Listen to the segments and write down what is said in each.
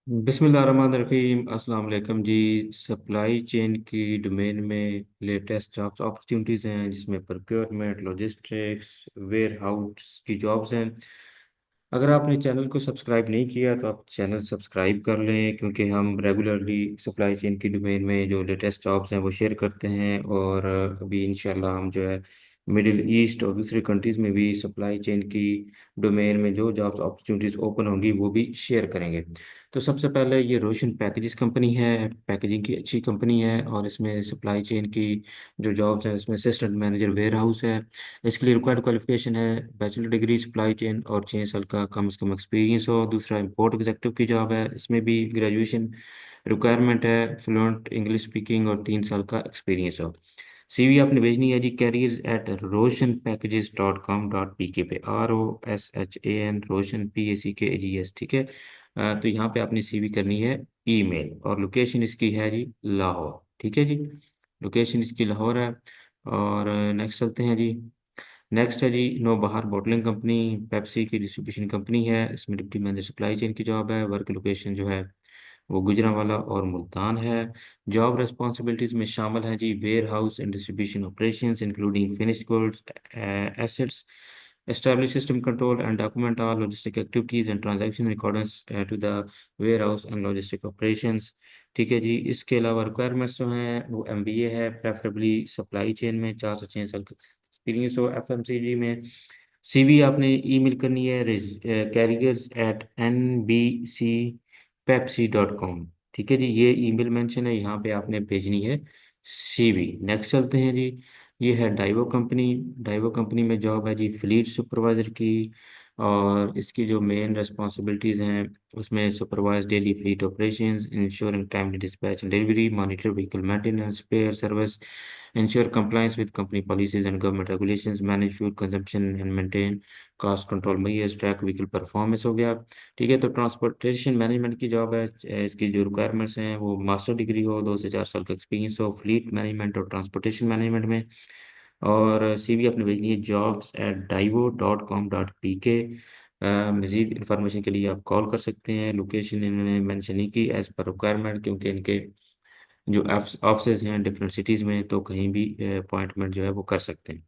बिस्मिल्लाहिर्रहमानिर्रहीम। अस्सलाम वालेकुम जी। सप्लाई चेन की डोमेन में लेटेस्ट जॉब्स अपॉर्चुनिटीज़ हैं जिसमें प्रोक्योरमेंट, लॉजिस्टिक्स, वेयर हाउस की जॉब्स हैं। अगर आपने चैनल को सब्सक्राइब नहीं किया तो आप चैनल सब्सक्राइब कर लें, क्योंकि हम रेगुलरली सप्लाई चेन की डोमेन में जो लेटेस्ट जॉब्स हैं वो शेयर करते हैं। और अभी इंशाल्लाह हम जो है मिडिल ईस्ट और दूसरी कंट्रीज़ में भी सप्लाई चेन की डोमेन में जो जॉब्स अपॉर्चुनिटीज़ ओपन होंगी वो भी शेयर करेंगे। तो सबसे पहले ये रोशन पैकेजेस कंपनी है। पैकेजिंग की अच्छी कंपनी है और इसमें सप्लाई चेन की जो जॉब्स हैं उसमें असिस्टेंट मैनेजर वेयर हाउस है। इसके लिए रिक्वायर्ड क्वालिफिकेशन है बैचलर डिग्री सप्लाई चेन और 6 साल का कम से कम एक्सपीरियंस हो। दूसरा इंपोर्ट एग्जीक्यूटिव की जॉब है, इसमें भी ग्रेजुएशन रिक्वायरमेंट है, फ्लुएंट इंग्लिश स्पीकिंग और 3 साल का एक्सपीरियंस हो। सीवी आपने भेजनी है जी careers@roshanpackages.com.pk पे, ROSHAN रोशन PACKAGES, ठीक है। तो यहाँ पे आपने सीवी करनी है ईमेल, और लोकेशन इसकी है जी लाहौर, ठीक है जी। लोकेशन इसकी लाहौर है। और नेक्स्ट चलते हैं जी। नेक्स्ट है जी नौबहार बॉटलिंग कंपनी, पेप्सी की डिस्ट्रीब्यूशन कंपनी है। इसमें डिप्टी मैनेजर सप्लाई चेन की जॉब है। वर्क लोकेशन जो है वो गुजरांवाला और मुल्तान है। जॉब रेस्पॉन्सिबिलिटीज में शामिल हैं जी warehouse and distribution operations including finished goods, assets, establish system control and document all logistic activities and transaction in accordance to the warehouse and logistic operations। ठीक है जी। इसके अलावा रिक्वायरमेंट्स जो हैं वो एमबीए है, प्रेफरेबली सप्लाई चेन में 4 से 6 साल का एक्सपीरियंस हो एफएमसीजी में। सीवी आपने ईमेल करनी है careers@nbcpepsi.com, ठीक है जी। ये ईमेल मेंशन है, यहाँ पे आपने भेजनी है सीवी। नेक्स्ट चलते हैं जी। ये है डाइवो कंपनी। डाइवो कंपनी में जॉब है जी फ्लीट सुपरवाइजर की। और इसकी जो मेन रिस्पॉन्सिबिलिटीज़ हैं उसमें supervise daily fleet operations, ensuring timely dispatch and delivery, monitor vehicle maintenance, spare service, ensure compliance with company policies and government regulations, manage fuel consumption and maintain cost control measures, track vehicle performance हो गया। ठीक है। तो transportation management की job है। इसकी जो requirements हैं वो मास्टर डिग्री हो, 2 से 4 साल का एक्सपीरियंस हो फ्लीट मैनेजमेंट और ट्रांसपोर्टेशन मैनेजमेंट में। और सीवी अपनी भेजनी है jobs@divo.com.pk। मज़ीद इंफॉर्मेशन के लिए आप कॉल कर सकते हैं। लोकेशन इन्होंने मेंशन नहीं की एज़ पर रिक्वायरमेंट, क्योंकि इनके जो ऑफिस हैं डिफरेंट सिटीज़ में, तो कहीं भी अपॉइंटमेंट जो है वो कर सकते हैं।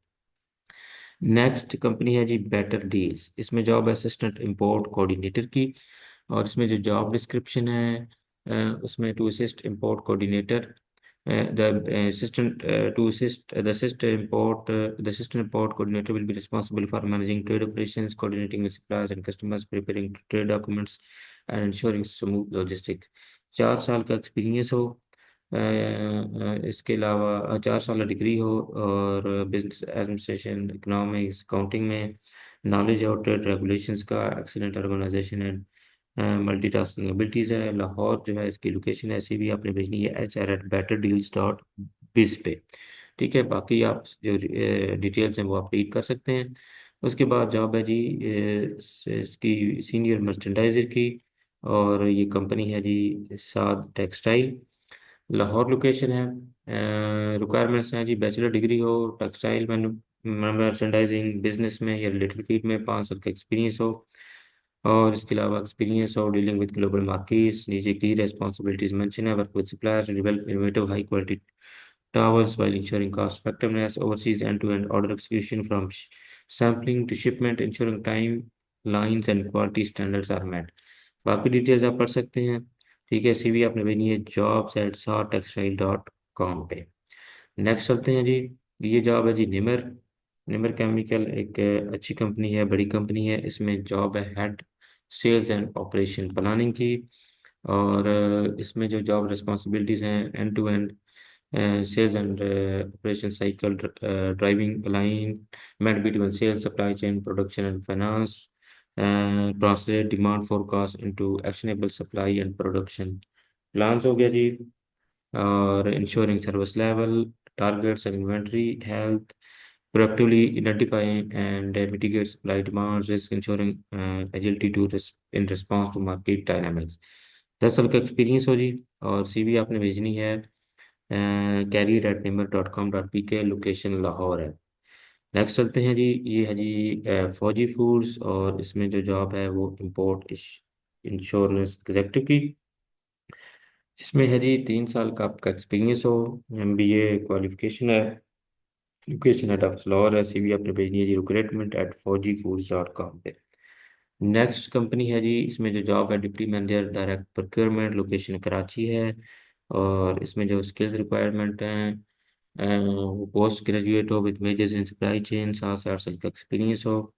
नेक्स्ट कंपनी है जी बेटर डील्स। इसमें जॉब असिस्टेंट इंपोर्ट कोऑर्डिनेटर की। और इसमें जो जॉब डिस्क्रिप्शन है उसमें to assist import coordinator, the assistant to assist the assistant import coordinator will be responsible for managing trade operations, coordinating with suppliers and customers, preparing trade documents and ensuring smooth logistics। 4 साल का experience हो। इसके अलावा 4 साल degree हो और business administration, economics, accounting में knowledge और ट्रेड रेगुलेशंस का, excellent organisation and multitasking abilities है। लाहौर जो है इसकी लोकेशन है। ऐसी भी आपने भेजनी है HR@betterdeals.biz पे। ठीक है। बाकी आप जो डिटेल्स हैं वो आप रीड कर सकते हैं। उसके बाद जॉब है जी इसकी सीनियर मर्चेंडाइजर की। और ये कंपनी है जी साद टेक्सटाइल, लाहौर लोकेशन है। रिक्वायरमेंट्स हैं जी बैचलर डिग्री हो टेक्सटाइल मर्चेंडाइजिंग बिजनेस में या रिलेटेड फील्ड में, 5 साल का एक्सपीरियंस हो। और इसके अलावा एक्सपीरियंस और डीलिंग विद ग्लोबल मार्केट्स। नीचे की रेस्पॉन्सिबिलिटीज मेंशन है, work with suppliers, develop innovative high quality towers while ensuring cost effectiveness, oversees end-to-end order execution from sampling to shipment, ensuring timelines and quality standards are met। बाकी details आप पढ़ सकते हैं। ठीक है। सीवी आपने भेजी है jobs@saatextile.com पे। नेक्स्ट चलते हैं जी। ये जॉब है जी निमर। निमर केमिकल एक अच्छी कंपनी है, बड़ी कंपनी है। इसमें जॉब है head sales and operation planning की। और इसमें जो जॉब रिस्पॉन्सिबिलिटीज़ हैं end to end sales and operation cycle, driving alignment between sales, supply chain, production, and finance, translate demand forecast into actionable supply and production plans हो गया जी। और ensuring service level, targets and inventory health, proactively identify and mitigate supply demands, risk, ensuring agility in response to market dynamics। 10 साल का experience हो जी। और CV आपने भेजनी है career@nimmer.com.pk, लोकेशन लाहौर है। नेक्स्ट चलते हैं जी। ये है जी फौजी फूड्स। और इसमें जो जॉब है वो इंपोर्ट इंश्योरेंस एग्जेक्टिव की। इसमें है जी 3 साल का आपका एक्सपीरियंस हो, MBA क्वालिफिकेशन है, लोकेशन हेड ऑफ फ्लोर है, CV आपने भेजनी है जी recruitment@4gfoods.com पे। नेक्स्ट कंपनी है जी, इसमें जो जॉब है deputy manager direct procurement, location Karachi है। और इसमें जो स्किल्स रिक्वायरमेंट हैं, वो पोस्ट ग्रेजुएट हो with majors in supply chain, 7 से 8 साल का एक्सपीरियंस हो,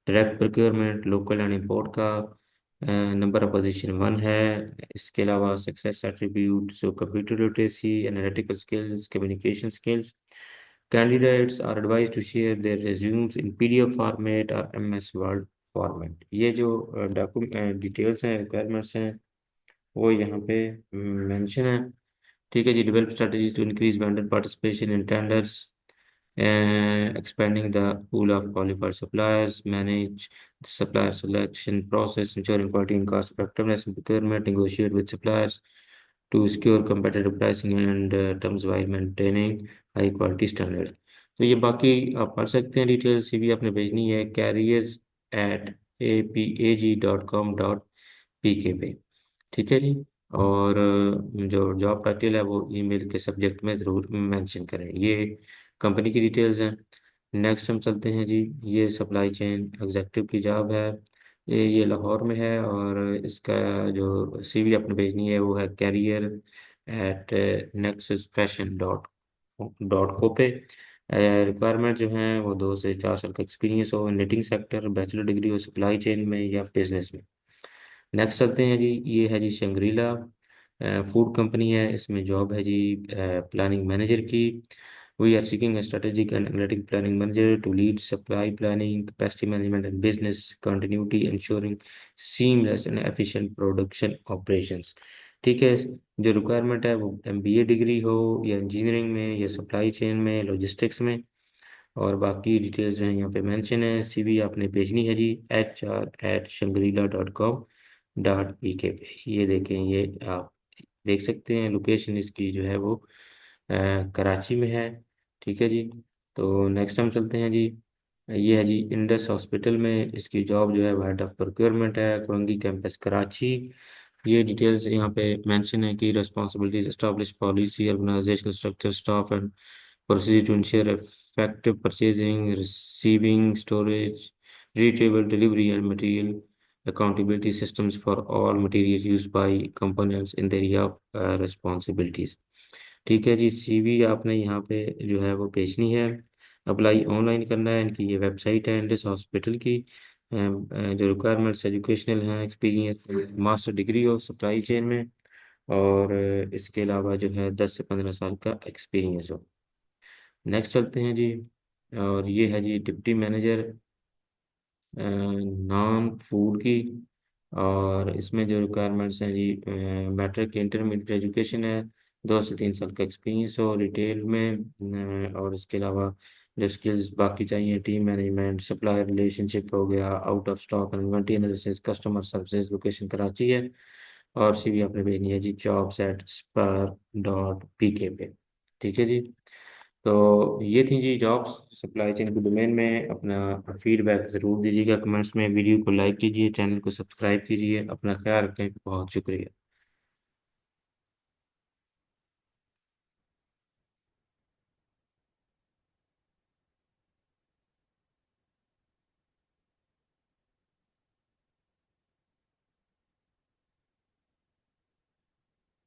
direct procurement local and import का नंबर ऑफ पोजीशन 1 है। इसके अलावा सक्सेस एट्रीब्यूट जो computer literacy, analytical skills, communication skills. Candidates are advise to share their resumes in PDF format और MS वर्ड फॉर्मेट। ये जो डॉक्यूमेंट डिटेल्स हैं, requirements हैं, वो यहाँ पे मेंशन है। ठीक है जी। Develop strategy to increase vendor participation in tenders, expanding the pool of qualified suppliers, manage the supplier selection process, ensuring quality and cost effectiveness in procurement, negotiate with suppliers to secure competitive pricing and terms while maintaining high quality standards। तो ये बाकी आप पढ़ सकते हैं, detail CV आपने भेजनी है careers@apag.com.pk पे। ठीक है जी। और जो जॉब टाइटल है वो ईमेल के सब्जेक्ट में ज़रूर मेंशन करें। ये कंपनी की डिटेल्स हैं। नेक्स्ट हम चलते हैं जी। ये सप्लाई चेन एग्जेक्टिव की जॉब है। ये लाहौर में है, और इसका जो CV आपने भेजनी है वो है career@nexusfashion.co पे। रिक्वायरमेंट जो है वो 2 से 4 साल का एक्सपीरियंस हो, निटिंग सेक्टर, बैचलर डिग्री हो सप्लाई चेन में या बिजनेस में। नेक्स्ट चलते हैं जी। ये है जी शंग्रीला फूड कंपनी है। इसमें जॉब है जी प्लानिंग मैनेजर की। We are seeking strategic and analytic planning manager to lead supply planning, capacity management and business continuity, ensuring seamless and efficient production operations. ठीक है। जो रिक्वायरमेंट है वो MBA डिग्री हो या इंजीनियरिंग में या सप्लाई चेन में, लॉजिस्टिक्स में। और बाकी डिटेल्स जो है यहाँ पे मेंशन है। CV आपने भेजनी है जी HR@shangrila.com.pk पे। ये देखें, ये आप देख सकते हैं लोकेशन इसकी जो है वो कराची में है। ठीक है जी। तो नेक्स्ट हम चलते हैं जी। ये है जी इंडस हॉस्पिटल में, इसकी जॉब जो है वो हेड ऑफ प्रोक्योरमेंट है, कुरंगी कैंपस कराची। ये डिटेल्स यहाँ पे मेंशन है कि responsibilities establish policy, organisational structure, staff and procedure to ensure effective purchasing, receiving, storage, retrieval, delivery, and material accountability systems for all materials used by components in the area of responsibilities। ठीक है जी। CV आपने यहाँ पे जो है वो भेजनी है। अप्लाई ऑनलाइन करना है। इनकी ये वेबसाइट है इंडस हॉस्पिटल की। जो रिक्वायरमेंट्स एजुकेशनल हैं, एक्सपीरियंस मास्टर डिग्री हो सप्लाई चेन में, और इसके अलावा जो है 10 से 15 साल का एक्सपीरियंस हो। नेक्स्ट चलते हैं जी। और ये है जी डिप्टी मैनेजर नॉन फूड की। और इसमें जो रिक्वायरमेंट्स हैं जी, मैट्रिक इंटरमीडिएट एजुकेशन है, 2 से 3 साल का एक्सपीरियंस हो रिटेल में। और इसके अलावा जो स्किल्स बाकी चाहिए, टीम मैनेजमेंट, सप्लायर रिलेशनशिप हो गया, out of stock inventory analysis, customer services, location Karachi है। और CV आपने भेजनी है जी jobs@spar.pk पे। ठीक है जी। तो ये थी जी जॉब्स सप्लाई चेन के डोमेन में। अपना फीडबैक ज़रूर दीजिएगा कमेंट्स में, वीडियो को लाइक कीजिए, चैनल को सब्सक्राइब कीजिए, अपना ख्याल रखें। बहुत शुक्रिया।